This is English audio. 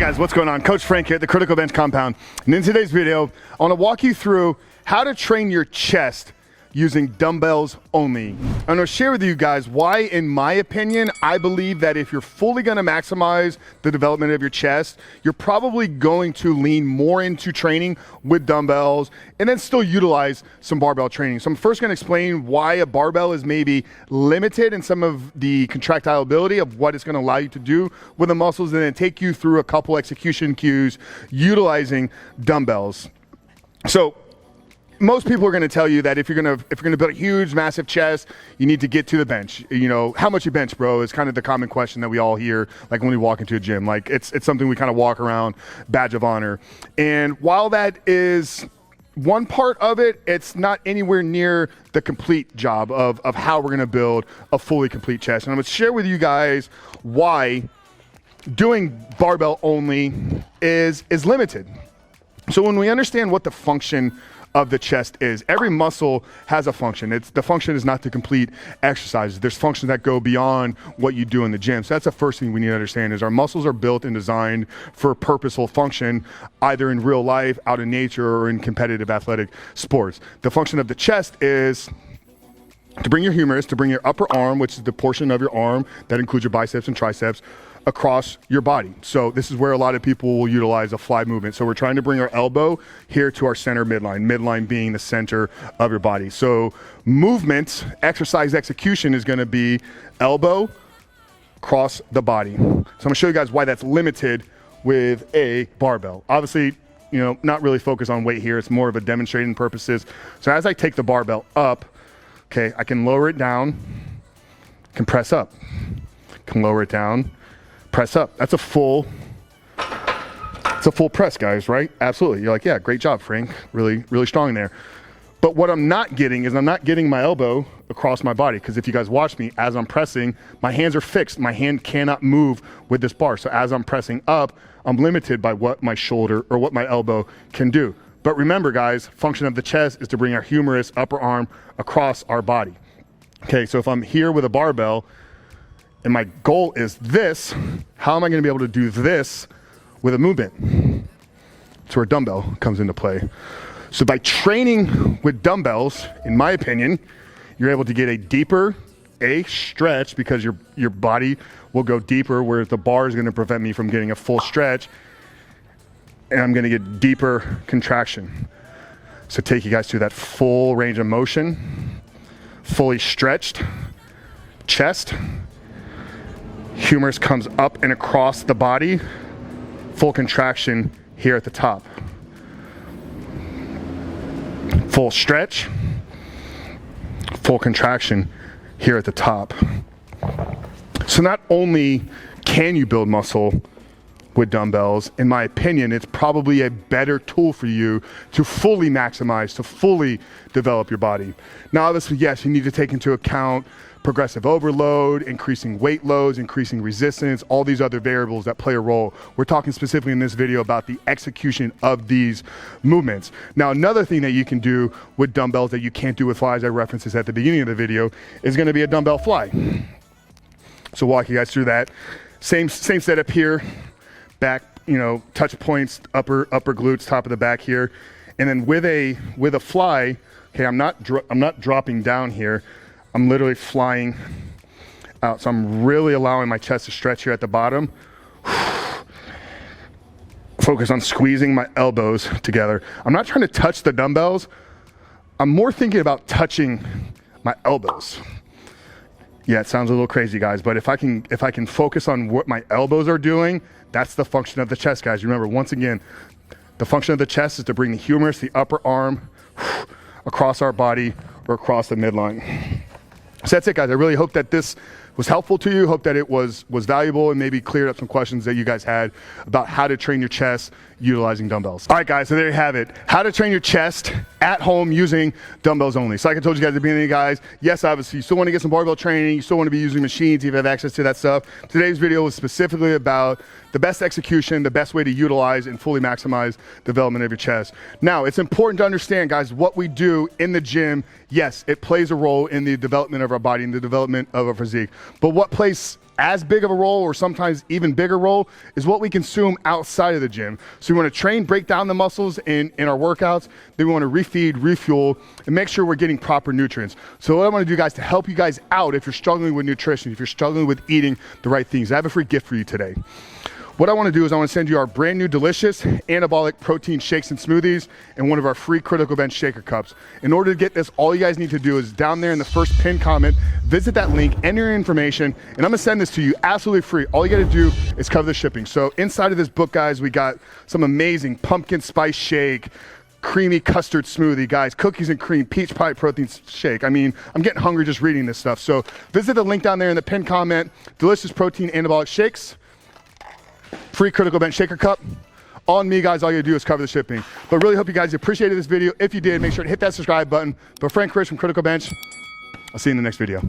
guys, what's going on? Coach Frank here at the Criticalbench compound. And in today's video, I want to walk you through how to train your chest using dumbbells only. I'm going to share with you guys why, in my opinion, I believe that if you're fully going to maximize the development of your chest, you're probably going to lean more into training with dumbbells and then still utilize some barbell training. So I'm first going to explain why a barbell is maybe limited in some of the contractility of what it's going to allow you to do with the muscles, and then take you through a couple execution cues utilizing dumbbells. So most people are going to tell you that if you're going to build a huge, massive chest, you need to get to the bench. You know, how much you bench, bro, is kind of the common question that we all hear, like when we walk into a gym. Like it's something we kind of walk around, badge of honor. And while that is one part of it, it's not anywhere near the complete job of how we're going to build a fully complete chest. And I'm going to share with you guys why doing barbell only is limited. So when we understand what the function of the chest is, every muscle has a function. The function is not to complete exercises. There's functions that go beyond what you do in the gym. So that's the first thing we need to understand, is our muscles are built and designed for purposeful function, either in real life, out in nature, or in competitive athletic sports. The function of the chest is to bring your humerus, to bring your upper arm, which is the portion of your arm that includes your biceps and triceps, across your body. So this is where a lot of people will utilize a fly movement. So we're trying to bring our elbow here to our center midline being the center of your body. So movement, exercise execution is going to be elbow across the body. So I'm going to show you guys why that's limited with a barbell. Obviously, you know, not really focused on weight here. It's more of a demonstrating purposes. So as I take the barbell up, okay, I can lower it down, can press up, can lower it down, press up. That's a full press, guys, right? Absolutely. You're like, yeah, great job, Frank. Really, really strong there. But what I'm not getting is I'm not getting my elbow across my body, because if you guys watch me, as I'm pressing, my hands are fixed. My hand cannot move with this bar. So as I'm pressing up, I'm limited by what my shoulder or what my elbow can do. But remember, guys, function of the chest is to bring our humerus, upper arm, across our body. Okay, so if I'm here with a barbell, and my goal is this, how am I going to be able to do this with a movement? That's where a dumbbell comes into play. So by training with dumbbells, in my opinion, you're able to get a deeper stretch, because your body will go deeper, whereas the bar is going to prevent me from getting a full stretch, and I'm going to get deeper contraction. So take you guys through that full range of motion, fully stretched chest. Humerus comes up and across the body, full contraction here at the top. Full stretch, full contraction here at the top. So not only can you build muscle with dumbbells, in my opinion, it's probably a better tool for you to fully maximize, to fully develop your body. Now, obviously, yes, you need to take into account progressive overload, increasing weight loads, increasing resistance, all these other variables that play a role. We're talking specifically in this video about the execution of these movements. Now, another thing that you can do with dumbbells that you can't do with flies, I referenced this at the beginning of the video, is going to be a dumbbell fly. So walk you guys through that. Same setup here, back, you know, touch points, upper glutes, top of the back here. And then with a fly, okay, I'm not dropping down here. I'm literally flying out. So I'm really allowing my chest to stretch here at the bottom. Focus on squeezing my elbows together. I'm not trying to touch the dumbbells. I'm more thinking about touching my elbows. Yeah, it sounds a little crazy, guys, but if I can focus on what my elbows are doing, that's the function of the chest, guys. Remember, once again, the function of the chest is to bring the humerus, the upper arm, across our body or across the midline. So that's it, guys. I really hope that this was helpful to you. Hope that it was valuable and maybe cleared up some questions that you guys had about how to train your chest utilizing dumbbells. All right, guys, so there you have it. How to train your chest at home using dumbbells only. So like I told you guys at the beginning, guys, yes, obviously, you still want to get some barbell training. You still want to be using machines if you have access to that stuff. Today's video was specifically about the best execution, the best way to utilize and fully maximize development of your chest. Now, it's important to understand, guys, what we do in the gym, yes, it plays a role in the development of our body and the development of our physique. But what plays as big of a role, or sometimes even bigger role, is what we consume outside of the gym. So we want to train, break down the muscles in our workouts. Then we want to refeed, refuel, and make sure we're getting proper nutrients. So what I want to do, guys, to help you guys out if you're struggling with nutrition, if you're struggling with eating the right things, I have a free gift for you today. What I want to do is I want to send you our brand new delicious anabolic protein shakes and smoothies and one of our free Criticalbench shaker cups. In order to get this, all you guys need to do is down there in the first pinned comment, visit that link, enter your information, and I'm going to send this to you absolutely free. All you got to do is cover the shipping. So inside of this book, guys, we got some amazing pumpkin spice shake, creamy custard smoothie, guys, cookies and cream, peach pie protein shake. I mean, I'm getting hungry just reading this stuff. So visit the link down there in the pinned comment, delicious protein anabolic shakes, free Criticalbench shaker cup. On me, guys, all you gotta do is cover the shipping. But really hope you guys appreciated this video. If you did, make sure to hit that subscribe button. But Frank Chris from Criticalbench, I'll see you in the next video.